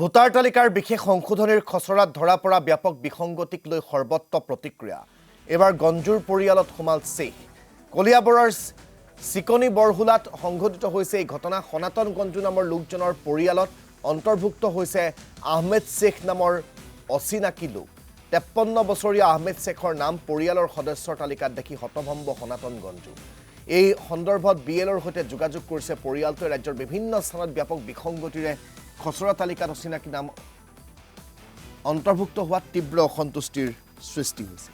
Voter তালিকাৰ বিশেষ সংশোধনীৰ খচৰাত ধৰা পৰা ব্যাপক বিসংগতিক লৈ সৰ্বত্ৰ প্ৰতিক্ৰিয়া। এবাৰ গঞ্জুৰ পৰিয়ালত সোমাল শ্বেখ। কলিয়াবৰৰ চিকনি বৰহুলাত সংঘটিত হৈছে এই ঘটনা। সনাতন গঞ্জু নামৰ লোকজনৰ পৰিয়ালত অন্তৰ্ভুক্ত হৈছে আহমেদ শ্বেখ নামৰ অচিনাকি লোক। 53 বছৰীয়া আহমেদ শ্বেখৰ নাম পৰিয়ালৰ সদস্যৰ তালিকাত দেখি হতভম্ব সনাতন গঞ্জু। এই সন্দৰ্ভত বিএলৰ সৈতে যোগাযোগ কৰিছে পৰিয়ালটোৱে। ৰাজ্যৰ বিভিন্ন স্থানত ব্যাপক বিসংগতিৰে খচৰা তালিকাত অচিনাকি নাম অন্তৰ্ভুক্ত হোৱাত তীব্ৰ অসন্তুষ্টিৰ সৃষ্টি হৈছে।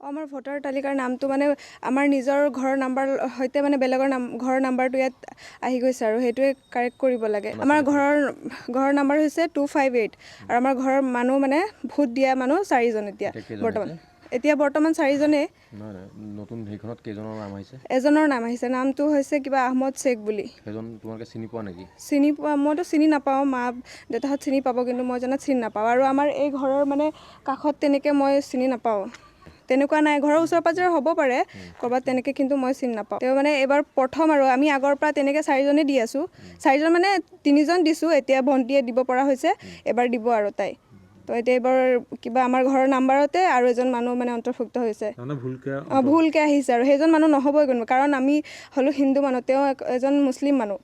আমাৰ ভোটাৰ তালিকাৰ নামটো মানে আমাৰ নিজৰ ঘৰৰ নাম্বাৰ সৈতে মানে বেলেগৰ ঘৰৰ নাম্বাৰটো ইয়াত আহি গৈছে আৰু সেইটোৱে কাৰেক্ট কৰিব লাগে। আমাৰ ঘৰৰ নাম্বাৰ হৈছে 258 আৰু আমাৰ ঘৰৰ মানুহ মানে ভোট দিয়া মানুহ 4জন এতিয়া বৰ্তমান 4জনে। নতুন সেইখনত কেইজনৰ নাম আহিছে? এজনৰ নাম আহিছে, নামটো হৈছে কিবা আহমদ শ্বেখ বুলি। সেইজন তোমালোকে চিনি পোৱা নেকি? চিনি পোৱা মইতো চিনি নাপাওঁ, মা দেউতাহঁত চিনি পাব, কিন্তু মই জনাত চিনি নাপাওঁ। আৰু আমাৰ এই ঘৰৰ মানে কাষত তেনেকৈ মই চিনি নাপাওঁ, তেনেকুৱা নাই। ঘৰৰ ওচৰে পাজৰে হ'ব পাৰে ক'ৰবাত তেনেকৈ, কিন্তু মই চিনি নাপাওঁ। তেওঁ মানে এইবাৰ প্ৰথম আৰু আমি আগৰ পৰা তেনেকৈ 4জনে দি আছোঁ। 4জন মানে 3জন দিছোঁ, এতিয়া ভণ্টিয়ে দিব পৰা হৈছে, এবাৰ দিব আৰু তাই। তো এতিয়া এইবাৰ কিবা আমাৰ ঘৰৰ নাম্বাৰতে আৰু এজন মানুহ মানে অন্তৰ্ভুক্ত হৈছে। ভুলকৈ আহিছে আৰু সেইজন মানুহ নহ'বই কোনো, কাৰণ আমি হ'লোঁ হিন্দু মানুহ, তেওঁ এজন মুছলিম মানুহ।